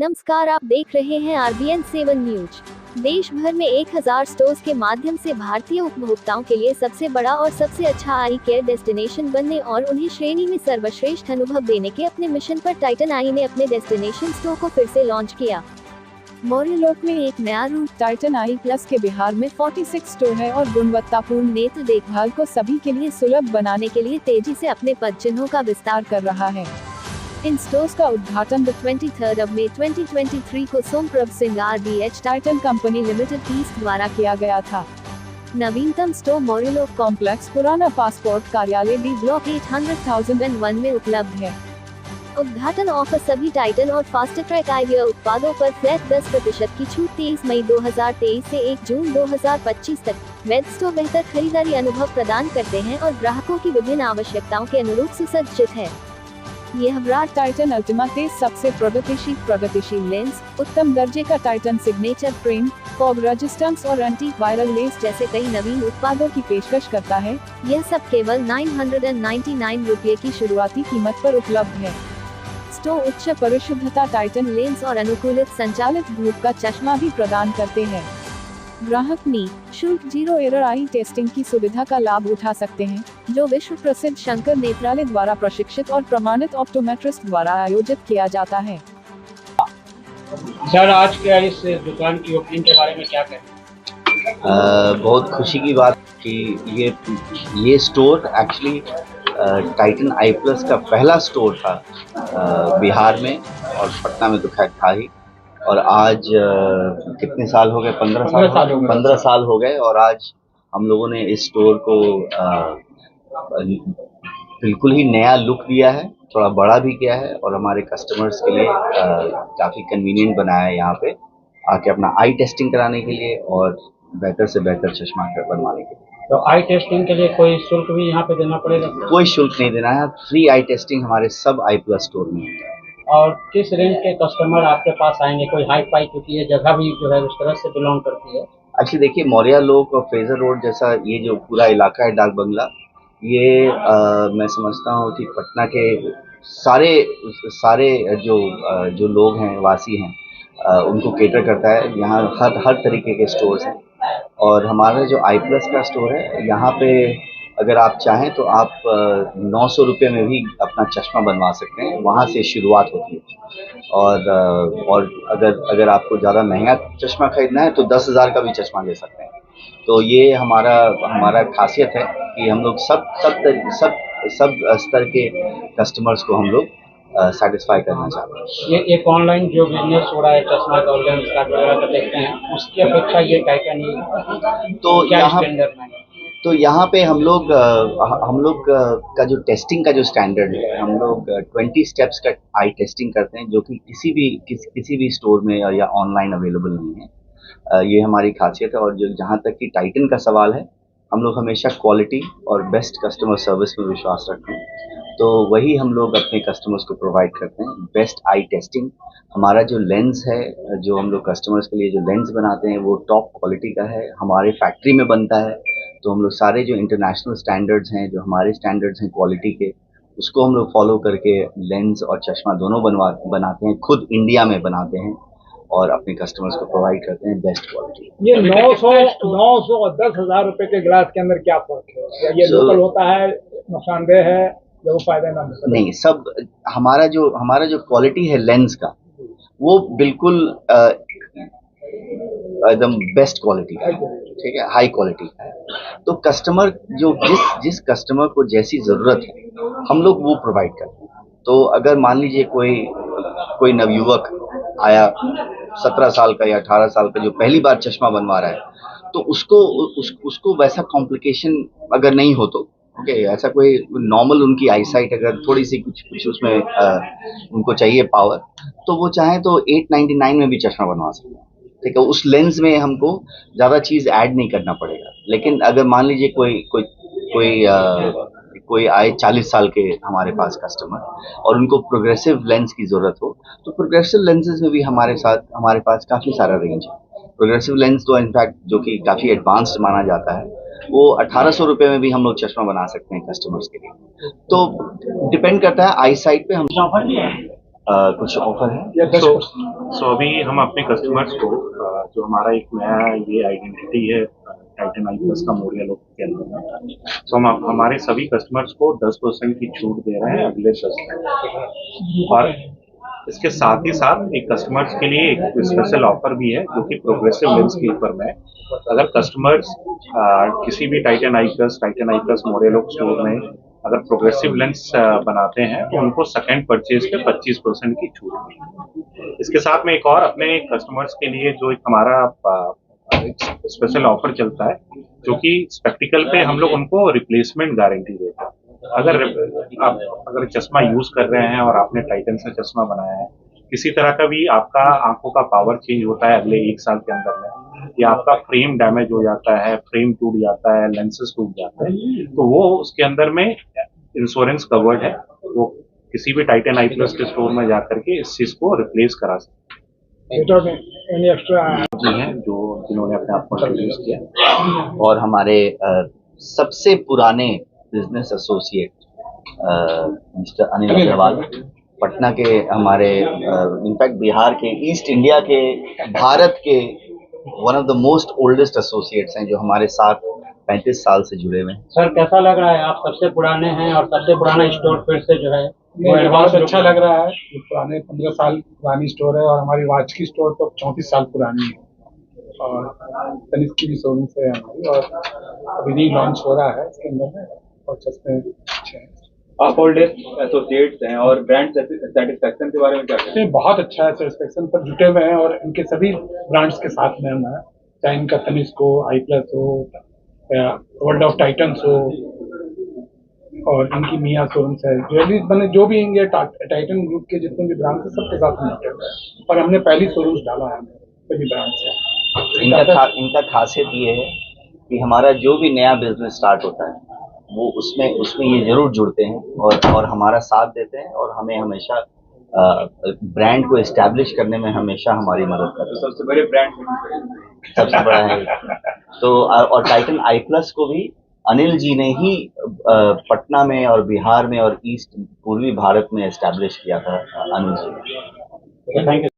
नमस्कार, आप देख रहे हैं RBN 7 न्यूज। देश भर में 1000 स्टोर्स के माध्यम से भारतीय उपभोक्ताओं के लिए सबसे बड़ा और सबसे अच्छा आई केयर डेस्टिनेशन बनने और उन्हें श्रेणी में सर्वश्रेष्ठ अनुभव देने के अपने मिशन पर टाइटन आई ने अपने डेस्टिनेशन स्टोर को फिर से लॉन्च किया। मौर्यलोक में एक नया रूप टाइटन आई प्लस के बिहार में 46 स्टोर है और गुणवत्तापूर्ण नेत्र देखभाल को सभी के लिए सुलभ बनाने के लिए तेजी से अपने पद चिन्हों का विस्तार कर रहा है। इन स्टोर्स का उद्घाटन 23 मई 2023 को Somprabh Singh RBH Titan company limited east द्वारा किया गया था। नवीनतम स्टोर मौर्यलोक कॉम्प्लेक्स पुराना पासपोर्ट कार्यालय B ब्लॉक 800,001 में उपलब्ध है। उद्घाटन ऑफर सभी टाइटन और फास्ट ट्रैक आईवियर उत्पादों पर फ्लैट 10% की छूट 23 मई 2023 से 1 जून 2025 तक। वेब स्टोर बेहतर खरीदारी अनुभव प्रदान करते हैं और ग्राहकों की विभिन्न आवश्यकताओं के अनुरूप सुसज्जित है। यह ब्रांड टाइटन अल्टीमा तेज सबसे प्रगतिशील लेंस, उत्तम दर्जे का Titan signature frame, fog resistance और एंटी वायरल लेंस जैसे कई नवीन उत्पादों की पेशकश करता है। यह सब केवल 999 रुपये की शुरुआती कीमत पर उपलब्ध है। स्टोर उच्च परिशुद्धता टाइटन लेंस और अनुकूलित संचालित धूप का चश्मा भी प्रदान करते हैं। ग्राहक निःशुल्क 0 एरर आई टेस्टिंग की सुविधा का लाभ उठा सकते हैं, जो विश्व प्रसिद्ध शंकर नेत्रालय द्वारा प्रशिक्षित और प्रमाणित ऑप्टोमेट्रिस्ट द्वारा आयोजित किया जाता है। सर, आज के इस दुकान की ओपनिंग के बारे में क्या कहें? बहुत खुशी की बात कि ये स्टोर एक्चुअली टाइटन आई प्लस का पहला स्टोर था बिहार में, और पटना में तो खैर था ही। और आज कितने साल हो गए? 15 साल हो गए। और आज हम लोगों ने इस स्टोर को बिल्कुल ही नया लुक दिया है, थोड़ा बड़ा भी किया है और हमारे कस्टमर्स के लिए काफ़ी कन्वीनियंट बनाया है यहाँ पे आके अपना आई टेस्टिंग कराने के लिए और बेहतर से बेहतर चश्मा बनवाने के लिए। तो आई टेस्टिंग के लिए कोई शुल्क भी यहाँ पे देना पड़ेगा? कोई शुल्क नहीं देना है, फ्री आई टेस्टिंग हमारे सब आई प्लस स्टोर में होता है। और किस रेंज के कस्टमर आपके पास आएंगे? कोई हाई फाई, क्योंकि ये जगह भी जो है उस तरह से बिलोंग करती है। एक्चुअली देखिए, मौर्यलोक और फ्रेजर रोड जैसा ये जो पूरा इलाका है डाक बंगला, ये मैं समझता हूँ कि पटना के सारे जो लोग हैं, वासी हैं, उनको केटर करता है। यहाँ हर तरीके के स्टोर्स हैं और हमारा जो आई प्लस का स्टोर है, यहाँ पे अगर आप चाहें तो आप 900 रुपये में भी अपना चश्मा बनवा सकते हैं। वहाँ से शुरुआत होती है। और अगर आपको ज़्यादा महंगा चश्मा खरीदना है तो 10,000 का भी चश्मा ले सकते हैं। तो ये हमारा खासियत है कि हम लोग सब स्तर के कस्टमर्स को हम लोग सेटिस्फाई करना चाहते हैं। ये एक ऑनलाइन जो बिजनेस हो रहा है चश्मा का, ऑनलाइन स्टार्ट वगैरह का देखते हैं, उसकी अपेक्षा ये टाइटन ही तो यहाँ पे हम लोग का जो टेस्टिंग का जो स्टैंडर्ड है, हम लोग 20 स्टेप्स का आई टेस्टिंग करते हैं, जो कि किसी भी स्टोर में या ऑनलाइन अवेलेबल नहीं है। ये हमारी खासियत है। और जो जहाँ तक कि टाइटन का सवाल है, हम लोग हमेशा क्वालिटी और बेस्ट कस्टमर सर्विस में विश्वास रखते हैं। तो वही हम लोग अपने कस्टमर्स को प्रोवाइड करते हैं, बेस्ट आई टेस्टिंग। हमारा जो लेंस है, जो हम लोग कस्टमर्स के लिए जो लेंस बनाते हैं, वो टॉप क्वालिटी का है, हमारे फैक्ट्री में बनता है। तो हम लोग सारे जो इंटरनेशनल स्टैंडर्ड्स हैं, जो हमारे स्टैंडर्ड्स हैं क्वालिटी के, उसको हम लोग फॉलो करके लेंस और चश्मा दोनों बनाते हैं, खुद इंडिया में बनाते हैं और अपने कस्टमर्स को प्रोवाइड करते हैं बेस्ट क्वालिटी। ये 900 और 10,000 रुपए के ग्लास के अंदर क्या फर्क है? ये लोकल होता है, नुकसानदेह है, जो फायदेमंद है? नहीं, सब हमारा जो क्वालिटी है लेंस का, वो बिल्कुल एकदम बेस्ट क्वालिटी का है, ठीक है, हाई क्वालिटी का है। तो कस्टमर जो जिस कस्टमर को जैसी ज़रूरत है, हम लोग वो प्रोवाइड करते हैं। तो अगर मान लीजिए कोई नवयुवक आया 17 साल का या 18 साल का, जो पहली बार चश्मा बनवा रहा है, तो उसको वैसा कॉम्प्लिकेशन अगर नहीं हो तो ओके, ऐसा कोई नॉर्मल उनकी आईसाइट अगर थोड़ी सी कुछ उसमें उनको चाहिए पावर, तो वो चाहे तो 899 में भी चश्मा बनवा सकते हैं, ठीक है। उस लेंस में हमको ज़्यादा चीज़ ऐड नहीं करना पड़ेगा। लेकिन अगर मान लीजिए कोई आए 40 साल के हमारे पास कस्टमर और उनको प्रोग्रेसिव लेंस की ज़रूरत हो, तो प्रोग्रेसिव लेंसेज में भी हमारे पास काफ़ी सारा रेंज है। प्रोग्रेसिव लेंस तो इनफैक्ट जो कि काफ़ी एडवांस्ड माना जाता है, वो 1800 रुपये में भी हम लोग चश्मा बना सकते हैं कस्टमर्स के लिए। तो डिपेंड करता है आई साइट पे। हम कुछ ऑफर है। अभी हम अपने कस्टमर्स को जो हमारा एक नया ये आइडेंटिटी है टाइटन आई प्लस का मोरिया लोग के अंदर में, सो हम हमारे सभी कस्टमर्स को 10% की छूट दे रहे हैं अगले 10 दिन। और इसके साथ ही साथ एक कस्टमर्स के लिए एक स्पेशल ऑफर भी है जो कि प्रोग्रेसिव लेंस के ऊपर में है। अगर कस्टमर्स किसी भी टाइटन आई प्लस मोरिया लोग स्टोर में अगर प्रोग्रेसिव लेंस बनाते हैं तो उनको सेकंड परचेज पे 25% की छूट मिलेगी। इसके साथ में एक और अपने कस्टमर्स के लिए जो एक हमारा स्पेशल ऑफर चलता है जो कि स्पेक्टिकल पे हम लोग उनको रिप्लेसमेंट गारंटी देते हैं। अगर आप अगर चश्मा यूज कर रहे हैं और आपने टाइटन से चश्मा बनाया है, किसी तरह का भी आपका आंखों का पावर चेंज होता है अगले 1 साल के अंदर में, या आपका फ्रेम डैमेज हो जाता है, फ्रेम टूट जाता है, लेंसेज टूट जाते हैं, तो वो उसके अंदर में इंश्योरेंस कवर्ड है। वो किसी भी टाइटन आई प्लस के स्टोर में जाकर के इस चीज को रिप्लेस करा सकते एनी एक्स्ट्रा हैं जो जिन्होंने अपने आप को इंट्रोड्यूस किया। और हमारे सबसे पुराने business associate mister Anil Agarwal, Patna के हमारे इनफैक्ट बिहार के, ईस्ट इंडिया के, भारत के one of the most oldest associates हैं जो हमारे साथ 35 साल से जुड़े हुए हैं। सर कैसा लग रहा है, आप सबसे पुराने हैं और सबसे पुराना स्टोर फिर से जो है मुझे बहुत अच्छा लग रहा है। ये पुराने 15 साल पुरानी स्टोर है और हमारी वाच की स्टोर तो 34 साल पुरानी है और तनिष्क की भी शोरूम से है हमारी, और अभी भी लॉन्च हो रहा है इसके अंदर में और चश्मे अच्छे हैं। आप ओल्डेस्ट एसोसिएट्स हैं और ब्रांड सेटिस्फैक्शन के बारे में क्या कहते हैं? बहुत अच्छा है, सेटिस्फेक्शन पर जुटे हुए हैं और इनके सभी ब्रांड्स के साथ में हम हैं, चाहे इनका तनिष्क हो, आई प्लस हो या वर्ल्ड ऑफ टाइटन्स हो और इनकी मिया शोरूम्स है, ज्वेलरीज बने जो भी इनके टाइटन ग्रुप के जितने भी ब्रांड्स हैं सबके साथ हम जुटे हुए हैं और हमने पहली शोरूम्स डाला है सभी ब्रांड्स का। इनका खासियत ये है कि हमारा जो भी नया बिजनेस स्टार्ट होता है वो उसमें ये जरूर जुड़ते हैं और हमारा साथ देते हैं और हमें हमेशा ब्रांड को एस्टैब्लिश करने में हमेशा हमारी मदद करते हैं। सबसे बड़े ब्रांड सबसे बड़ा है तो और टाइटन आई प्लस को भी अनिल जी ने ही पटना में और बिहार में और ईस्ट पूर्वी भारत में एस्टैब्लिश किया था अनिल जी। Thank you.